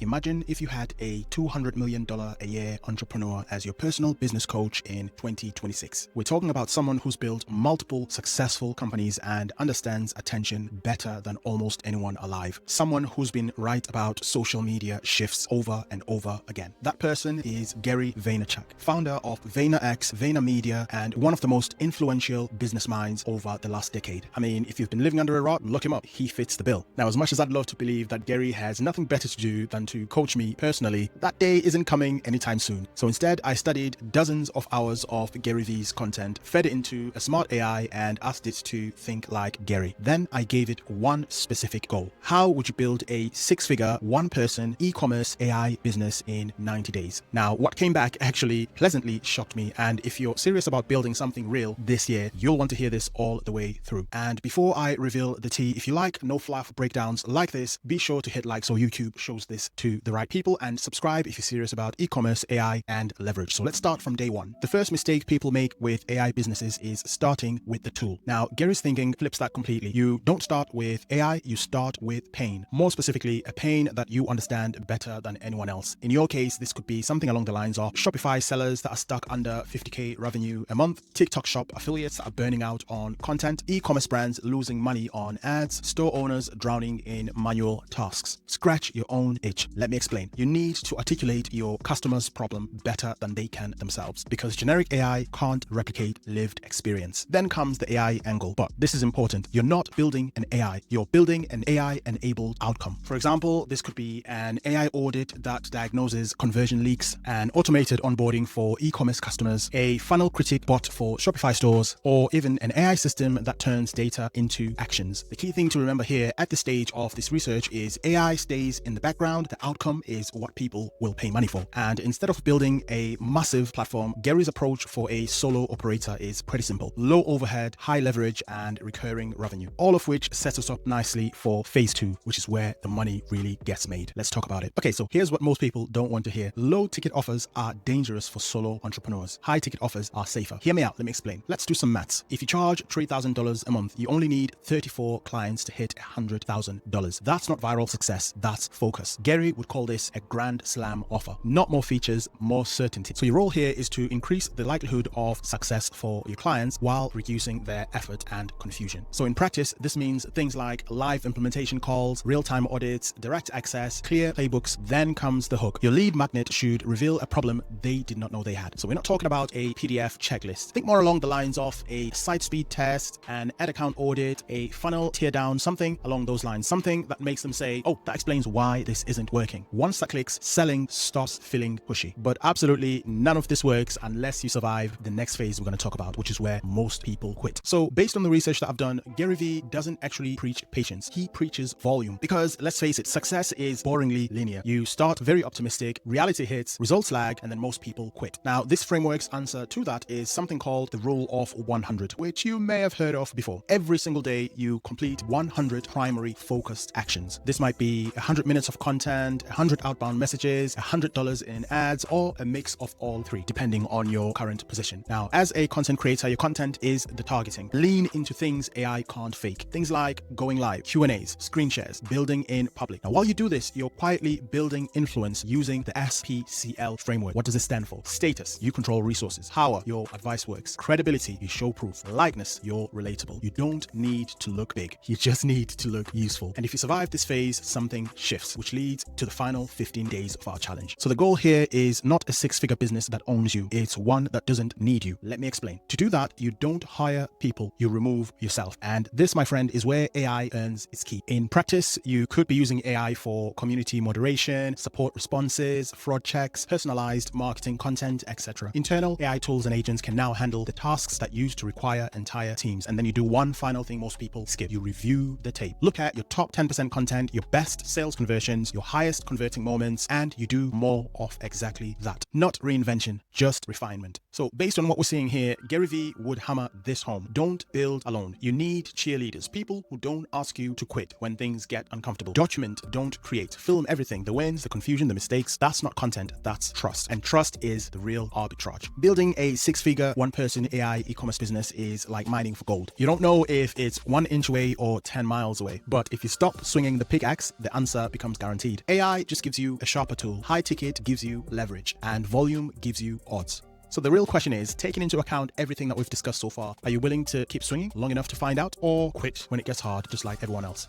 Imagine if you had a $200 million a year entrepreneur as your personal business coach in 2026. We're talking about someone who's built multiple successful companies and understands attention better than almost anyone alive. Someone who's been right about social media shifts over and over again. That person is Gary Vaynerchuk, founder of VaynerX, VaynerMedia, and one of the most influential business minds over the last decade. I mean, if you've been living under a rock, look him up. He fits the bill. Now, as much as I'd love to believe that Gary has nothing better to do than to coach me personally, that day isn't coming anytime soon. So instead, I studied dozens of hours of Gary V's content, fed it into a smart AI, and asked it to think like Gary. Then I gave it one specific goal. How would you build a six-figure, one-person e-commerce AI business in 90 days? Now, what came back actually pleasantly shocked me, and if you're serious about building something real this year, you'll want to hear this all the way through. And before I reveal the tea, if you like no fluff breakdowns like this, be sure to hit like so YouTube shows this to the right people, and subscribe if you're serious about e-commerce, AI, and leverage. So let's start from day one. The first mistake people make with AI businesses is starting with the tool. Now, Gary's thinking flips that completely. You don't start with AI, you start with pain. More specifically, a pain that you understand better than anyone else. In your case, this could be something along the lines of Shopify sellers that are stuck under 50K revenue a month, TikTok shop affiliates that are burning out on content, e-commerce brands losing money on ads, store owners drowning in manual tasks. Scratch your own itch. Let me explain. You need to articulate your customer's problem better than they can themselves, because generic AI can't replicate lived experience. Then comes the AI angle. But this is important. You're not building an AI. You're building an AI-enabled outcome. For example, this could be an AI audit that diagnoses conversion leaks, an automated onboarding for e-commerce customers, a funnel critic bot for Shopify stores, or even an AI system that turns data into actions. The key thing to remember here at this stage of this research is AI stays in the background. The outcome is what people will pay money for. And instead of building a massive platform, Gary's approach for a solo operator is pretty simple. Low overhead, high leverage, and recurring revenue. All of which sets us up nicely for phase two, which is where the money really gets made. Let's talk about it. Okay, so here's what most people don't want to hear. Low ticket offers are dangerous for solo entrepreneurs. High ticket offers are safer. Hear me out, let me explain. Let's do some maths. If you charge $3,000 a month, you only need 34 clients to hit $100,000. That's not viral success, that's focus. Gary would call this a grand slam offer. Not more features, more certainty. So your role here is to increase the likelihood of success for your clients while reducing their effort and confusion. So in practice, this means things like live implementation calls, real-time audits, direct access, clear playbooks. Then comes the hook. Your lead magnet should reveal a problem they did not know they had. So we're not talking about a PDF checklist. Think more along the lines of a site speed test, an ad account audit, a funnel tear down, something along those lines. Something that makes them say, oh, that explains why this isn't working. Once that clicks, selling stops feeling pushy. But absolutely none of this works unless you survive the next phase we're going to talk about, which is where most people quit. So based on the research that I've done, Gary V doesn't actually preach patience. He preaches volume. Because let's face it, success is boringly linear. You start very optimistic, reality hits, results lag, and then most people quit. Now, this framework's answer to that is something called the rule of 100, which you may have heard of before. Every single day, you complete 100 primary focused actions. This might be 100 minutes of content, 100 outbound messages, $100 in ads, or a mix of all three, depending on your current position. Now, as a content creator, your content is the targeting. Lean into things AI can't fake. Things like going live, Q&As, screen shares, building in public. Now, while you do this, you're quietly building influence using the SPCL framework. What does it stand for? Status, you control resources. Power, your advice works. Credibility, you show proof. Likeness, you're relatable. You don't need to look big. You just need to look useful. And if you survive this phase, something shifts, which leads to the final 15 days of our challenge. So the goal here is not a six-figure business that owns you. It's one that doesn't need you. Let me explain. To do that, you don't hire people, you remove yourself. And this, my friend, is where AI earns its keep. In practice, you could be using AI for community moderation, support responses, fraud checks, personalized marketing content, etc. Internal AI tools and agents can now handle the tasks that used to require entire teams. And then you do one final thing most people skip. You review the tape. Look at your top 10% content, your best sales conversions, your highest converting moments, and you do more of exactly that. Not reinvention, just refinement. So based on what we're seeing here, Gary Vee would hammer this home. Don't build alone. You need cheerleaders, people who don't ask you to quit when things get uncomfortable. Document, don't create. Film everything, the wins, the confusion, the mistakes. That's not content, that's trust. And trust is the real arbitrage. Building a six-figure, one-person AI e-commerce business is like mining for gold. You don't know if it's 1 inch away or 10 miles away, but if you stop swinging the pickaxe, the answer becomes guaranteed. AI just gives you a sharper tool. High ticket gives you leverage, and volume gives you odds. So the real question is, taking into account everything that we've discussed so far, are you willing to keep swinging long enough to find out, or quit when it gets hard, just like everyone else?